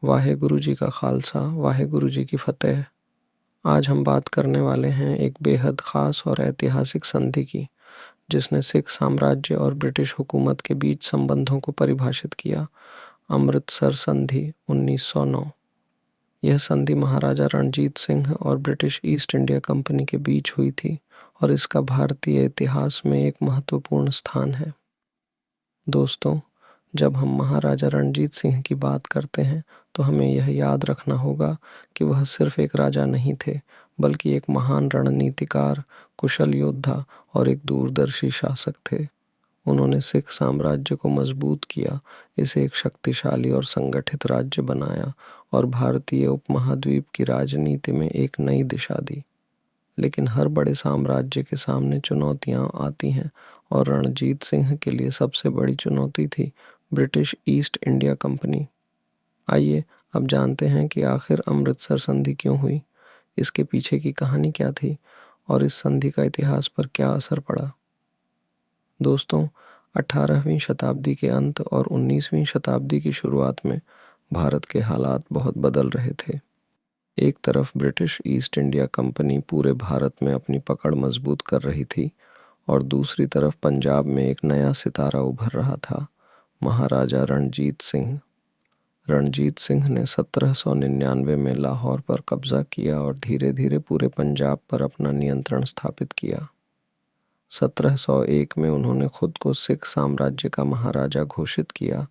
वाहेगुरु जी का खालसा, वाहेगुरु जी की फतेह। आज हम बात करने वाले हैं एक बेहद ख़ास और ऐतिहासिक संधि की, जिसने सिख साम्राज्य और ब्रिटिश हुकूमत के बीच संबंधों को परिभाषित किया। अमृतसर संधि 1909। यह संधि महाराजा रणजीत सिंह और ब्रिटिश ईस्ट इंडिया कंपनी के बीच हुई थी और इसका भारतीय इतिहास में एक महत्वपूर्ण स्थान है। दोस्तों, जब हम महाराजा रणजीत सिंह की बात करते हैं तो हमें यह याद रखना होगा कि वह सिर्फ एक राजा नहीं थे, बल्कि एक महान रणनीतिकार, कुशल योद्धा और एक दूरदर्शी शासक थे। उन्होंने सिख साम्राज्य को मजबूत किया, इसे एक शक्तिशाली और संगठित राज्य बनाया और भारतीय उपमहाद्वीप की राजनीति में एक नई दिशा दी। लेकिन हर बड़े साम्राज्य के सामने चुनौतियां आती हैं और रणजीत सिंह के लिए सबसे बड़ी चुनौती थी ब्रिटिश ईस्ट इंडिया कंपनी। आइए अब जानते हैं कि आखिर अमृतसर संधि क्यों हुई, इसके पीछे की कहानी क्या थी और इस संधि का इतिहास पर क्या असर पड़ा। दोस्तों, 18वीं शताब्दी के अंत और 19वीं शताब्दी की शुरुआत में भारत के हालात बहुत बदल रहे थे। एक तरफ ब्रिटिश ईस्ट इंडिया कंपनी पूरे भारत में अपनी पकड़ मजबूत कर रही थी और दूसरी तरफ पंजाब में एक नया सितारा उभर रहा था, महाराजा रणजीत सिंह। रणजीत सिंह ने 1799 में लाहौर पर कब्जा किया और धीरे धीरे पूरे पंजाब पर अपना नियंत्रण स्थापित किया। 1701 में उन्होंने खुद को सिख साम्राज्य का महाराजा घोषित किया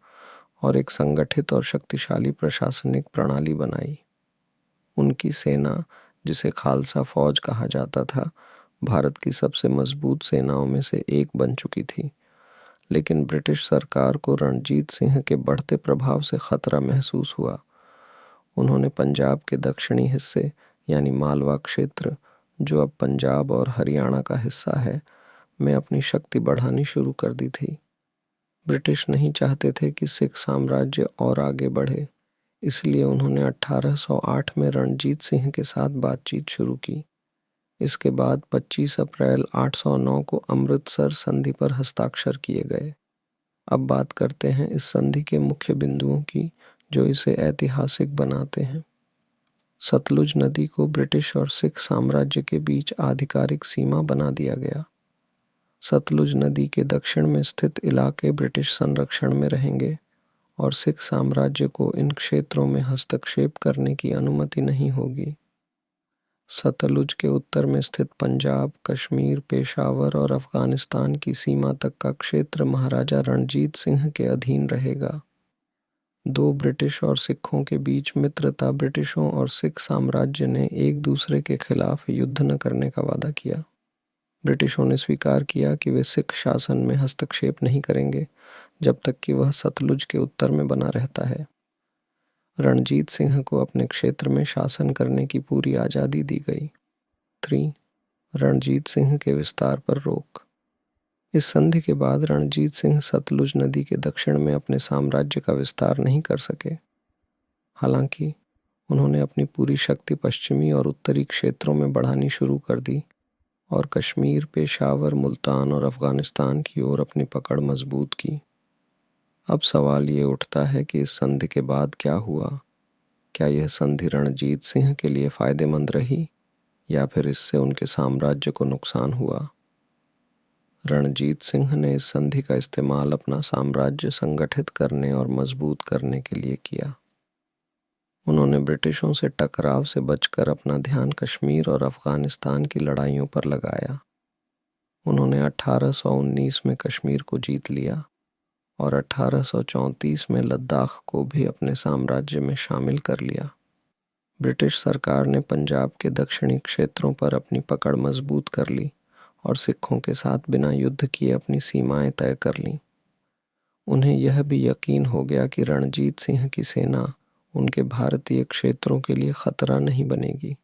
और एक संगठित और शक्तिशाली प्रशासनिक प्रणाली बनाई। उनकी सेना, जिसे खालसा फौज कहा जाता था, भारत की सबसे मजबूत सेनाओं में से एक बन चुकी थी। लेकिन ब्रिटिश सरकार को रणजीत सिंह के बढ़ते प्रभाव से खतरा महसूस हुआ। उन्होंने पंजाब के दक्षिणी हिस्से यानी मालवा क्षेत्र, जो अब पंजाब और हरियाणा का हिस्सा है, में अपनी शक्ति बढ़ानी शुरू कर दी थी। ब्रिटिश नहीं चाहते थे कि सिख साम्राज्य और आगे बढ़े, इसलिए उन्होंने 1808 में रणजीत सिंह के साथ बातचीत शुरू की। इसके बाद 25 अप्रैल 809 को अमृतसर संधि पर हस्ताक्षर किए गए। अब बात करते हैं इस संधि के मुख्य बिंदुओं की, जो इसे ऐतिहासिक बनाते हैं। सतलुज नदी को ब्रिटिश और सिख साम्राज्य के बीच आधिकारिक सीमा बना दिया गया। सतलुज नदी के दक्षिण में स्थित इलाके ब्रिटिश संरक्षण में रहेंगे और सिख साम्राज्य को इन क्षेत्रों में हस्तक्षेप करने की अनुमति नहीं होगी। सतलुज के उत्तर में स्थित पंजाब, कश्मीर, पेशावर और अफगानिस्तान की सीमा तक का क्षेत्र महाराजा रणजीत सिंह के अधीन रहेगा। दो ब्रिटिश और सिखों के बीच मित्रता ब्रिटिशों और सिख साम्राज्य ने एक दूसरे के खिलाफ युद्ध न करने का वादा किया। ब्रिटिशों ने स्वीकार किया कि वे सिख शासन में हस्तक्षेप नहीं करेंगे जब तक कि वह सतलुज के उत्तर में बना रहता है। रणजीत सिंह को अपने क्षेत्र में शासन करने की पूरी आज़ादी दी गई। 3. रणजीत सिंह के विस्तार पर रोक। इस संधि के बाद रणजीत सिंह सतलुज नदी के दक्षिण में अपने साम्राज्य का विस्तार नहीं कर सके। हालांकि उन्होंने अपनी पूरी शक्ति पश्चिमी और उत्तरी क्षेत्रों में बढ़ानी शुरू कर दी और कश्मीर, पेशावर, मुल्तान और अफगानिस्तान की ओर अपनी पकड़ मजबूत की। अब सवाल ये उठता है कि इस संधि के बाद क्या हुआ। क्या यह संधि रणजीत सिंह के लिए फायदेमंद रही या फिर इससे उनके साम्राज्य को नुकसान हुआ। रणजीत सिंह ने इस संधि का इस्तेमाल अपना साम्राज्य संगठित करने और मजबूत करने के लिए किया। उन्होंने ब्रिटिशों से टकराव से बचकर अपना ध्यान कश्मीर और अफगानिस्तान की लड़ाइयों पर लगाया। उन्होंने 1819 में कश्मीर को जीत लिया और 1834 में लद्दाख को भी अपने साम्राज्य में शामिल कर लिया। ब्रिटिश सरकार ने पंजाब के दक्षिणी क्षेत्रों पर अपनी पकड़ मजबूत कर ली और सिखों के साथ बिना युद्ध किए अपनी सीमाएं तय कर लीं। उन्हें यह भी यकीन हो गया कि रणजीत सिंह की सेना उनके भारतीय क्षेत्रों के लिए खतरा नहीं बनेगी।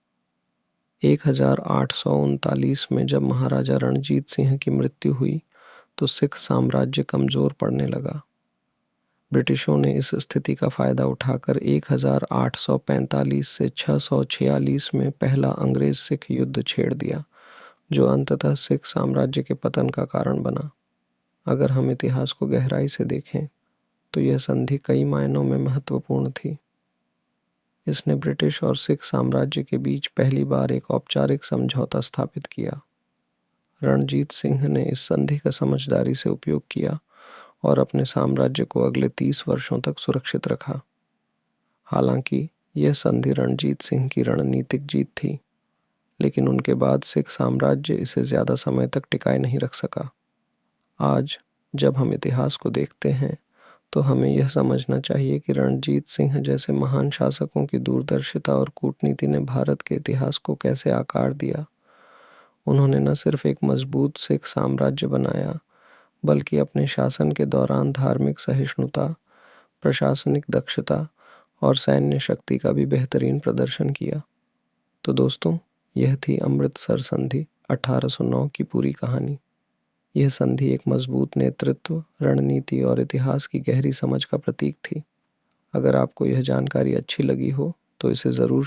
1839 में जब महाराजा रणजीत सिंह की मृत्यु हुई तो सिख साम्राज्य कमजोर पड़ने लगा। ब्रिटिशों ने इस स्थिति का फायदा उठाकर 1845 से 646 में पहला अंग्रेज सिख युद्ध छेड़ दिया, जो अंततः सिख साम्राज्य के पतन का कारण बना। अगर हम इतिहास को गहराई से देखें तो यह संधि कई मायनों में महत्वपूर्ण थी। इसने ब्रिटिश और सिख साम्राज्य के बीच पहली बार एक औपचारिक समझौता स्थापित किया। रणजीत सिंह ने इस संधि का समझदारी से उपयोग किया और अपने साम्राज्य को अगले 30 वर्षों तक सुरक्षित रखा। हालांकि यह संधि रणजीत सिंह की रणनीतिक जीत थी, लेकिन उनके बाद सिख साम्राज्य इसे ज़्यादा समय तक टिकाए नहीं रख सका। आज जब हम इतिहास को देखते हैं तो हमें यह समझना चाहिए कि रणजीत सिंह जैसे महान शासकों की दूरदर्शिता और कूटनीति ने भारत के इतिहास को कैसे आकार दिया। उन्होंने न सिर्फ एक मजबूत सिख साम्राज्य बनाया, बल्कि अपने शासन के दौरान धार्मिक सहिष्णुता, प्रशासनिक दक्षता और सैन्य शक्ति का भी बेहतरीन प्रदर्शन किया। तो दोस्तों, यह थी अमृतसर संधि 1809 की पूरी कहानी। यह संधि एक मजबूत नेतृत्व, रणनीति और इतिहास की गहरी समझ का प्रतीक थी। अगर आपको यह जानकारी अच्छी लगी हो तो इसे ज़रूर